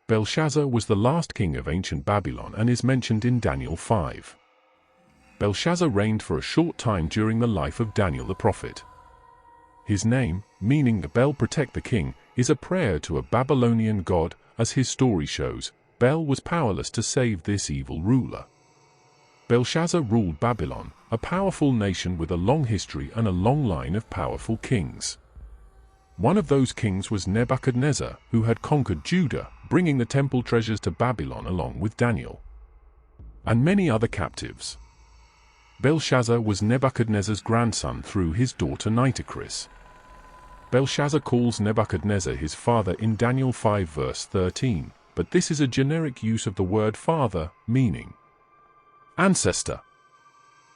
Belshazzar was the last king of ancient Babylon and is mentioned in Daniel 5. Belshazzar reigned for a short time during the life of Daniel the prophet. His name, meaning Bel protect the king, is a prayer to a Babylonian god. As his story shows, Bel was powerless to save this evil ruler. Belshazzar ruled Babylon, a powerful nation with a long history and a long line of powerful kings. One of those kings was Nebuchadnezzar, who had conquered Judah, bringing the temple treasures to Babylon along with Daniel and many other captives. Belshazzar was Nebuchadnezzar's grandson through his daughter Nitocris. Belshazzar calls Nebuchadnezzar his father in Daniel 5 verse 13, but this is a generic use of the word father, meaning ancestor.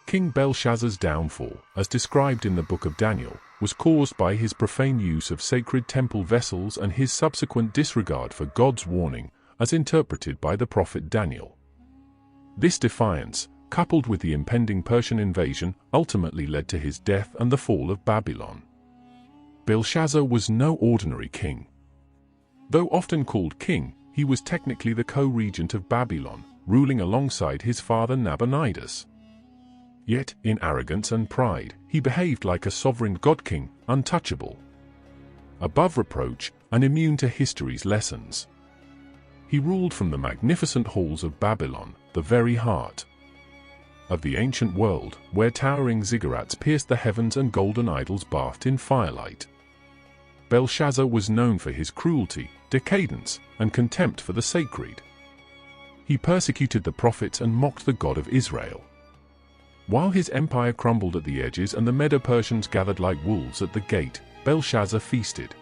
King Belshazzar's downfall, as described in the book of Daniel, was caused by his profane use of sacred temple vessels and his subsequent disregard for God's warning, as interpreted by the prophet Daniel. This defiance, coupled with the impending Persian invasion, ultimately led to his death and the fall of Babylon. Belshazzar was no ordinary king. Though often called king, he was technically the co-regent of Babylon, ruling alongside his father Nabonidus. Yet, in arrogance and pride, he behaved like a sovereign god-king, untouchable, above reproach, and immune to history's lessons. He ruled from the magnificent halls of Babylon, the very heart of the ancient world, where towering ziggurats pierced the heavens and golden idols bathed in firelight. Belshazzar was known for his cruelty, decadence, and contempt for the sacred. He persecuted the prophets and mocked the God of Israel. While his empire crumbled at the edges and the Medo-Persians gathered like wolves at the gate, Belshazzar feasted.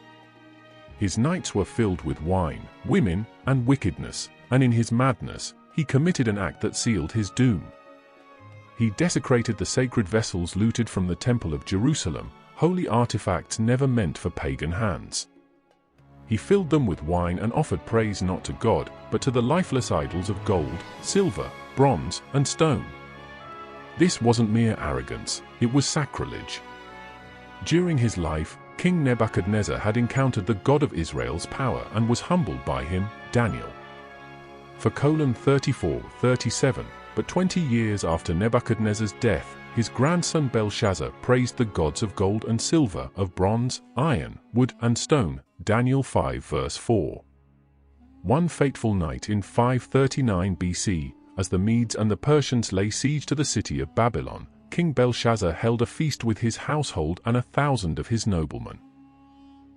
His nights were filled with wine, women, and wickedness, and in his madness, he committed an act that sealed his doom. He desecrated the sacred vessels looted from the Temple of Jerusalem, holy artifacts never meant for pagan hands. He filled them with wine and offered praise not to God, but to the lifeless idols of gold, silver, bronze, and stone. This wasn't mere arrogance, it was sacrilege. During his life, King Nebuchadnezzar had encountered the God of Israel's power and was humbled by him, Daniel. For 34:37, but 20 years after Nebuchadnezzar's death, his grandson Belshazzar praised the gods of gold and silver, of bronze, iron, wood, and stone, Daniel 5 verse 4. One fateful night in 539 BC, as the Medes and the Persians lay siege to the city of Babylon, King Belshazzar held a feast with his household and 1,000 of his noblemen.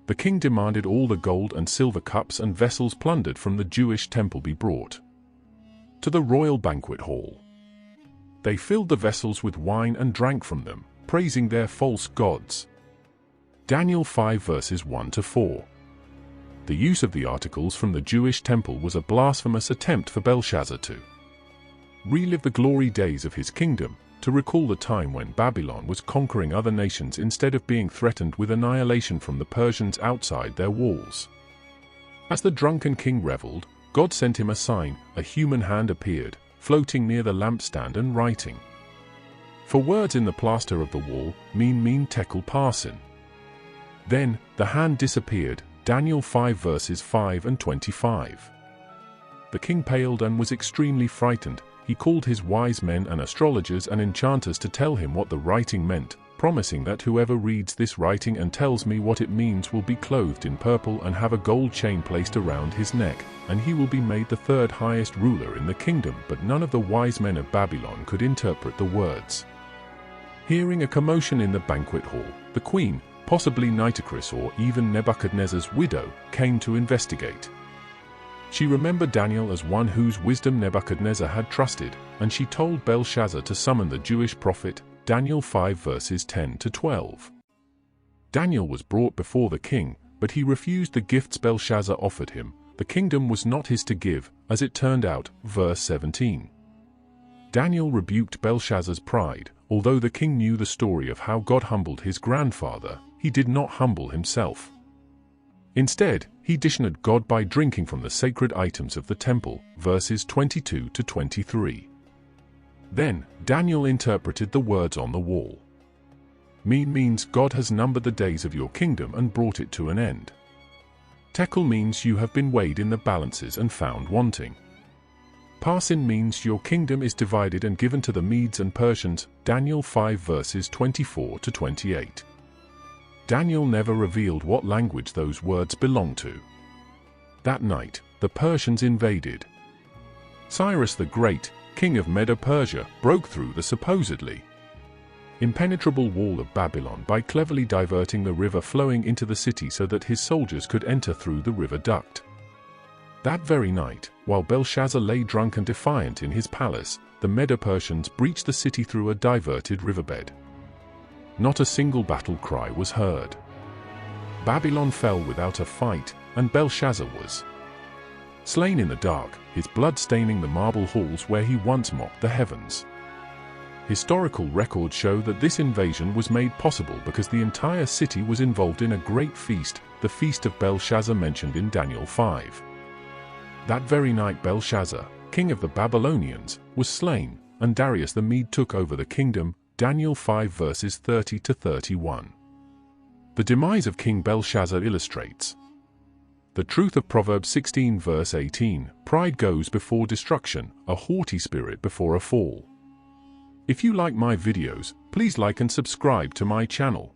The king demanded all the gold and silver cups and vessels plundered from the Jewish temple be brought to the royal banquet hall. They filled the vessels with wine and drank from them, praising their false gods. Daniel 5 verses 1 to 4. The use of the articles from the Jewish temple was a blasphemous attempt for Belshazzar to relive the glory days of his kingdom, to recall the time when Babylon was conquering other nations instead of being threatened with annihilation from the Persians outside their walls. As the drunken king reveled, God sent him a sign. A human hand appeared, floating near the lampstand and writing. For words in the plaster of the wall, mean tekel parsin. Then, the hand disappeared, Daniel 5 verses 5 and 25. The king paled and was extremely frightened. He called his wise men and astrologers and enchanters to tell him what the writing meant, promising that whoever reads this writing and tells me what it means will be clothed in purple and have a gold chain placed around his neck, and he will be made the third highest ruler in the kingdom. But none of the wise men of Babylon could interpret the words. Hearing a commotion in the banquet hall, the queen, possibly Nitocris or even Nebuchadnezzar's widow, came to investigate. She remembered Daniel as one whose wisdom Nebuchadnezzar had trusted, and she told Belshazzar to summon the Jewish prophet, Daniel 5 verses 10 to 12. Daniel was brought before the king, but he refused the gifts Belshazzar offered him. The kingdom was not his to give, as it turned out, verse 17. Daniel rebuked Belshazzar's pride. Although the king knew the story of how God humbled his grandfather, he did not humble himself. Instead, he dishonored God by drinking from the sacred items of the temple, verses 22 to 23. Then, Daniel interpreted the words on the wall. Means God has numbered the days of your kingdom and brought it to an end. Tekel means you have been weighed in the balances and found wanting. Parsin means your kingdom is divided and given to the Medes and Persians, Daniel 5 verses 24 to 28. Daniel never revealed what language those words belong to. That night, the Persians invaded. Cyrus the Great, king of Medo-Persia, broke through the supposedly impenetrable wall of Babylon by cleverly diverting the river flowing into the city so that his soldiers could enter through the river duct. That very night, while Belshazzar lay drunk and defiant in his palace, the Medo-Persians breached the city through a diverted riverbed. Not a single battle cry was heard. Babylon fell without a fight, and Belshazzar was slain in the dark, his blood staining the marble halls where he once mocked the heavens. Historical records show that this invasion was made possible because the entire city was involved in a great feast, the Feast of Belshazzar mentioned in Daniel 5. That very night Belshazzar, king of the Babylonians, was slain, and Darius the Mede took over the kingdom, Daniel 5 verses 30 to 31. The demise of King Belshazzar illustrates the truth of Proverbs 16 verse 18, pride goes before destruction, a haughty spirit before a fall. If you like my videos, please like and subscribe to my channel.